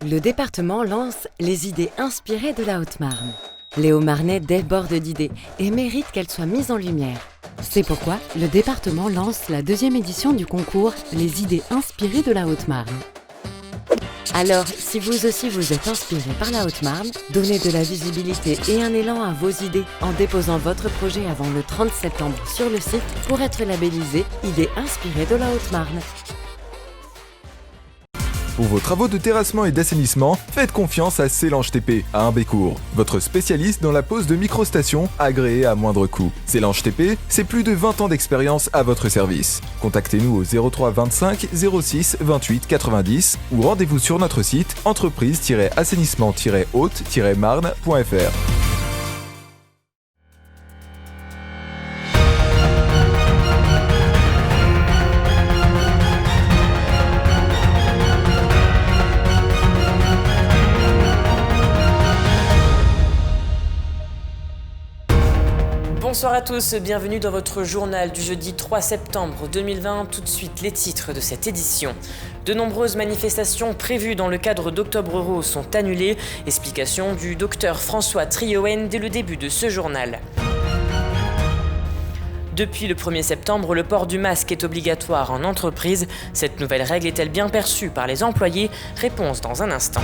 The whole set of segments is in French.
Le département lance les idées inspirées de la Haute-Marne. Les Hauts-Marnais débordent d'idées et méritent qu'elles soient mises en lumière. C'est pourquoi le département lance la 2e édition du concours Les idées inspirées de la Haute-Marne. Alors, si vous aussi vous êtes inspiré par la Haute-Marne, donnez de la visibilité et un élan à vos idées en déposant votre projet avant le 30 septembre sur le site pour être labellisé Idées inspirées de la Haute-Marne. Pour vos travaux de terrassement et d'assainissement, faites confiance à Célange TP à Humbécourt, votre spécialiste dans la pose de microstations agréées à moindre coût. Célange TP, c'est plus de 20 ans d'expérience à votre service. Contactez-nous au 03 25 06 28 90 ou rendez-vous sur notre site entreprise-assainissement-haute-marne.fr. Bonsoir à tous, bienvenue dans votre journal du jeudi 3 septembre 2020. Tout de suite les titres de cette édition. De nombreuses manifestations prévues dans le cadre d'Octobre Rose sont annulées. Explication du docteur François Trioen dès le début de ce journal. Depuis le 1er septembre, le port du masque est obligatoire en entreprise. Cette nouvelle règle est-elle bien perçue par les employés? Réponse dans un instant.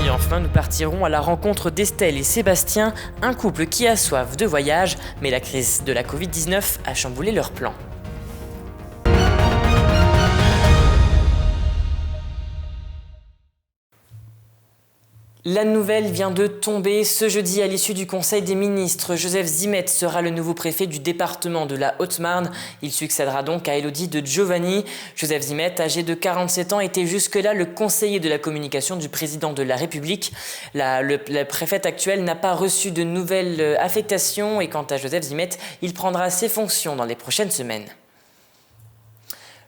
Et enfin, nous partirons à la rencontre d'Estelle et Sébastien, un couple qui a soif de voyage, mais la crise de la Covid-19 a chamboulé leurs plans. La nouvelle vient de tomber. Ce jeudi, à l'issue du Conseil des ministres, Joseph Zimet sera le nouveau préfet du département de la Haute-Marne. Il succédera donc à Élodie de Giovanni. Joseph Zimet, âgé de 47 ans, était jusque-là le conseiller de la communication du président de la République. La préfète actuelle n'a pas reçu de nouvelles affectations et quant à Joseph Zimet, il prendra ses fonctions dans les prochaines semaines.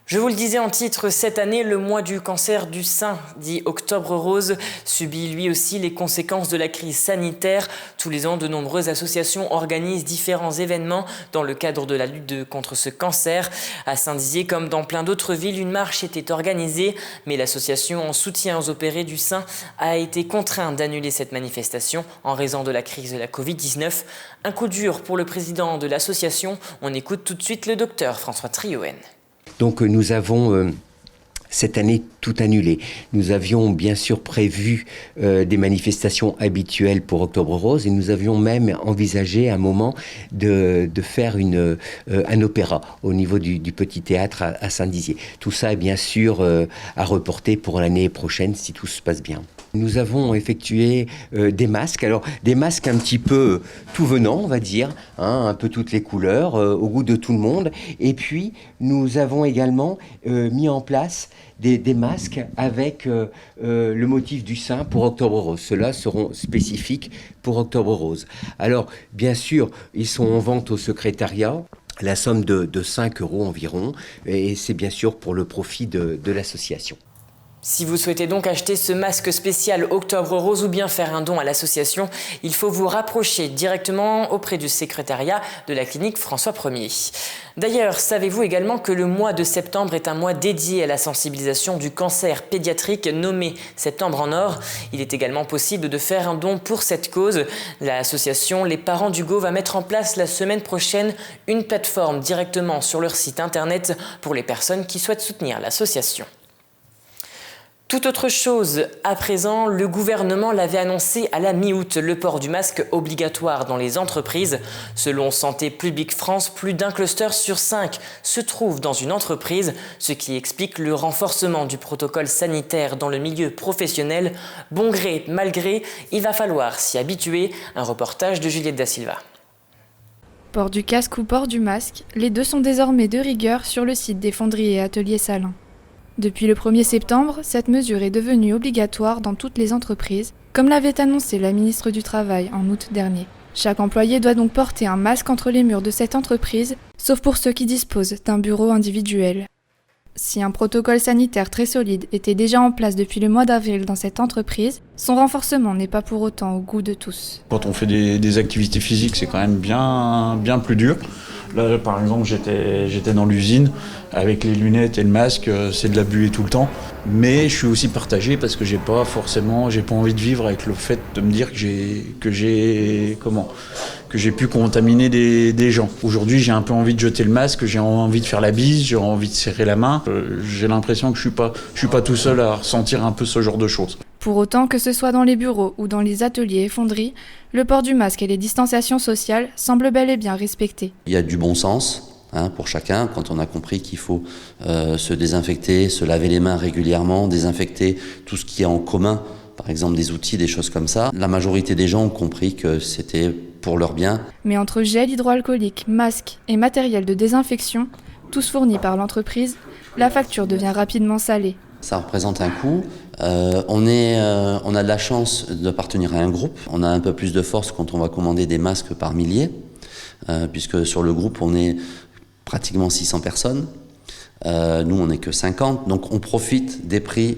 Je vous le disais en titre, cette année, le mois du cancer du sein, dit Octobre Rose, subit lui aussi les conséquences de la crise sanitaire. Tous les ans, de nombreuses associations organisent différents événements dans le cadre de la lutte contre ce cancer. À Saint-Dizier, comme dans plein d'autres villes, une marche était organisée, mais l'association en soutien aux opérés du sein a été contrainte d'annuler cette manifestation en raison de la crise de la Covid-19. Un coup dur pour le président de l'association. On écoute tout de suite le docteur François Trioen. Donc nous avons cette année tout annulé. Nous avions bien sûr prévu des manifestations habituelles pour Octobre Rose et nous avions même envisagé un moment de faire un opéra au niveau du petit théâtre à Saint-Dizier. Tout ça est bien sûr à reporter pour l'année prochaine si tout se passe bien. Nous avons effectué des masques, alors des masques un petit peu tout venant, on va dire, un peu toutes les couleurs, au goût de tout le monde. Et puis, nous avons également mis en place des masques avec le motif du sein pour Octobre Rose. Ceux-là seront spécifiques pour Octobre Rose. Alors, bien sûr, ils sont en vente au secrétariat. La somme de 5 € environ, et c'est bien sûr pour le profit de l'association. Si vous souhaitez donc acheter ce masque spécial Octobre Rose ou bien faire un don à l'association, il faut vous rapprocher directement auprès du secrétariat de la clinique François Ier. D'ailleurs, savez-vous également que le mois de septembre est un mois dédié à la sensibilisation du cancer pédiatrique nommé Septembre en Or? Il est également possible de faire un don pour cette cause. L'association Les Parents d'Hugo va mettre en place la semaine prochaine une plateforme directement sur leur site internet pour les personnes qui souhaitent soutenir l'association. Tout autre chose, à présent, le gouvernement l'avait annoncé à la mi-août, le port du masque obligatoire dans les entreprises. Selon Santé publique France, plus d'un cluster sur 5 se trouve dans une entreprise, ce qui explique le renforcement du protocole sanitaire dans le milieu professionnel. Bon gré, mal gré, il va falloir s'y habituer. Un reportage de Juliette Da Silva. Port du casque ou port du masque, les deux sont désormais de rigueur sur le site des fonderies et ateliers Salins. Depuis le 1er septembre, cette mesure est devenue obligatoire dans toutes les entreprises, comme l'avait annoncé la ministre du Travail en août dernier. Chaque employé doit donc porter un masque entre les murs de cette entreprise, sauf pour ceux qui disposent d'un bureau individuel. Si un protocole sanitaire très solide était déjà en place depuis le mois d'avril dans cette entreprise, son renforcement n'est pas pour autant au goût de tous. Quand on fait des activités physiques, c'est quand même bien plus dur. Là, par exemple, j'étais dans l'usine avec les lunettes et le masque, c'est de la buée tout le temps. Mais je suis aussi partagé parce que j'ai pas envie de vivre avec le fait de me dire que j'ai pu contaminer des gens. Aujourd'hui, j'ai un peu envie de jeter le masque, j'ai envie de faire la bise, j'ai envie de serrer la main. J'ai l'impression que je suis pas tout seul à ressentir un peu ce genre de choses. Pour autant, que ce soit dans les bureaux ou dans les ateliers et fonderies, le port du masque et les distanciations sociales semblent bel et bien respectés. Il y a du bon sens pour chacun, quand on a compris qu'il faut se désinfecter, se laver les mains régulièrement, désinfecter tout ce qui est en commun, par exemple des outils, des choses comme ça. La majorité des gens ont compris que c'était pour leur bien. Mais entre gel hydroalcoolique, masques et matériel de désinfection, tous fournis par l'entreprise, la facture devient rapidement salée. Ça représente un coût. On a de la chance d'appartenir à un groupe. On a un peu plus de force quand on va commander des masques par milliers, puisque sur le groupe, on est pratiquement 600 personnes. Nous, on n'est que 50, donc on profite des prix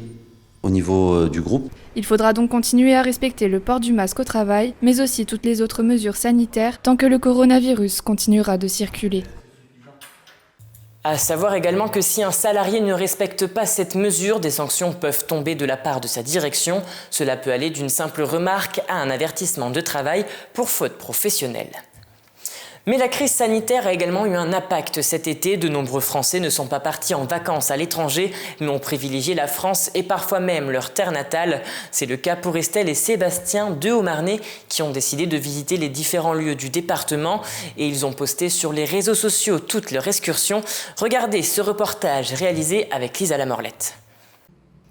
au niveau du groupe. Il faudra donc continuer à respecter le port du masque au travail, mais aussi toutes les autres mesures sanitaires tant que le coronavirus continuera de circuler. À savoir également que si un salarié ne respecte pas cette mesure, des sanctions peuvent tomber de la part de sa direction. Cela peut aller d'une simple remarque à un avertissement de travail pour faute professionnelle. Mais la crise sanitaire a également eu un impact cet été. De nombreux Français ne sont pas partis en vacances à l'étranger, mais ont privilégié la France et parfois même leur terre natale. C'est le cas pour Estelle et Sébastien, deux Haut-Marnais, qui ont décidé de visiter les différents lieux du département. Et ils ont posté sur les réseaux sociaux toutes leurs excursions. Regardez ce reportage réalisé avec Lisa Lamorlette.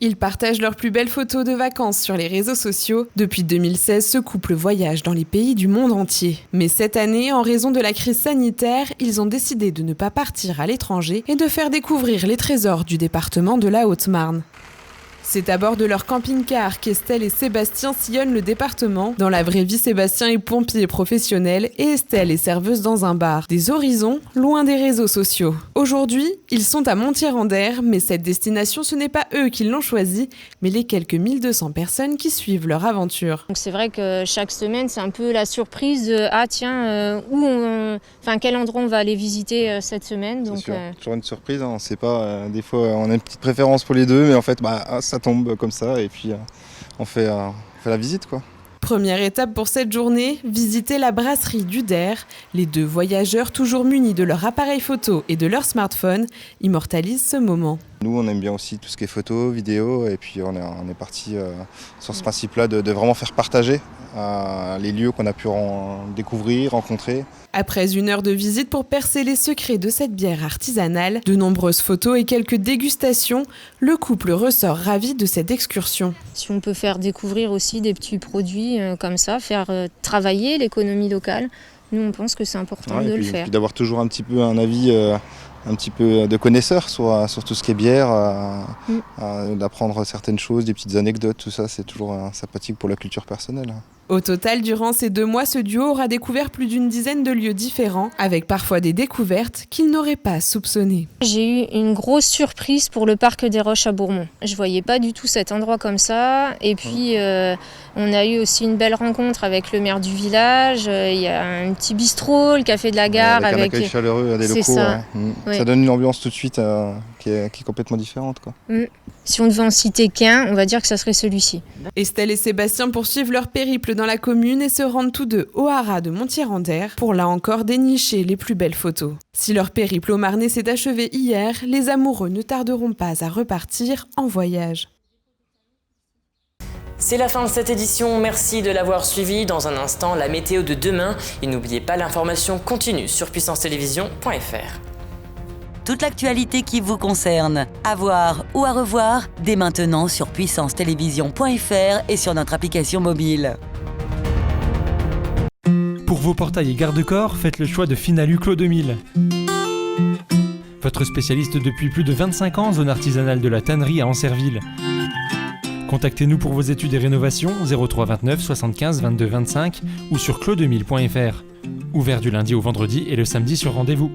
Ils partagent leurs plus belles photos de vacances sur les réseaux sociaux. Depuis 2016, ce couple voyage dans les pays du monde entier. Mais cette année, en raison de la crise sanitaire, ils ont décidé de ne pas partir à l'étranger et de faire découvrir les trésors du département de la Haute-Marne. C'est à bord de leur camping-car qu'Estelle et Sébastien sillonnent le département. Dans la vraie vie, Sébastien est pompier professionnel et Estelle est serveuse dans un bar. Des horizons loin des réseaux sociaux. Aujourd'hui, ils sont à Montier-en-Der, mais cette destination, ce n'est pas eux qui l'ont choisie, mais les quelques 1200 personnes qui suivent leur aventure. Donc c'est vrai que chaque semaine, c'est un peu la surprise de quel endroit on va aller visiter cette semaine. Donc, c'est toujours une surprise, on ne sait pas. Des fois, on a une petite préférence pour les deux, mais en fait, ça tombe comme ça et puis on fait la visite, quoi. Première étape pour cette journée, visiter la brasserie du Der. Les deux voyageurs, toujours munis de leur appareil photo et de leur smartphone, immortalisent ce moment. Nous, on aime bien aussi tout ce qui est photo, vidéo, et puis on est parti sur ce principe-là de vraiment faire partager les lieux qu'on a pu découvrir, rencontrer. Après 1 heure de visite pour percer les secrets de cette bière artisanale, de nombreuses photos et quelques dégustations, le couple ressort ravi de cette excursion. Si on peut faire découvrir aussi des petits produits comme ça, faire travailler l'économie locale, nous on pense que c'est important de le faire. Et puis d'avoir toujours un petit peu un avis un petit peu de connaisseur sur tout ce qui est bière, d'apprendre certaines choses, des petites anecdotes, tout ça, c'est toujours sympathique pour la culture personnelle. Au total, durant ces 2 mois, ce duo aura découvert plus d'une dizaine de lieux différents, avec parfois des découvertes qu'ils n'auraient pas soupçonnées. J'ai eu une grosse surprise pour le parc des Roches à Bourmont. Je voyais pas du tout cet endroit comme ça. Et puis, on a eu aussi une belle rencontre avec le maire du village. Il y a un petit bistrot, le café de la gare. Avec un accueil chaleureux des locaux. Ça. Ouais. Ça donne une ambiance tout de suite qui est complètement différente, quoi. Si on devait en citer qu'un, on va dire que ça serait celui-ci. Estelle et Sébastien poursuivent leur périple dans la commune et se rendent tous deux au haras de Montier-en-Der pour là encore dénicher les plus belles photos. Si leur périple au Marnais s'est achevé hier, les amoureux ne tarderont pas à repartir en voyage. C'est la fin de cette édition, merci de l'avoir suivi. Dans un instant, la météo de demain. Et n'oubliez pas, l'information continue sur puissancetélévision.fr. Toute l'actualité qui vous concerne, à voir ou à revoir, dès maintenant sur puissancetélévision.fr et sur notre application mobile. Pour vos portails et garde-corps, faites le choix de Finalu Clos 2000. Votre spécialiste depuis plus de 25 ans, zone artisanale de la tannerie à Ancerville. Contactez-nous pour vos études et rénovations 03 29 75 22 25 ou sur clos2000.fr. Ouvert du lundi au vendredi et le samedi sur rendez-vous.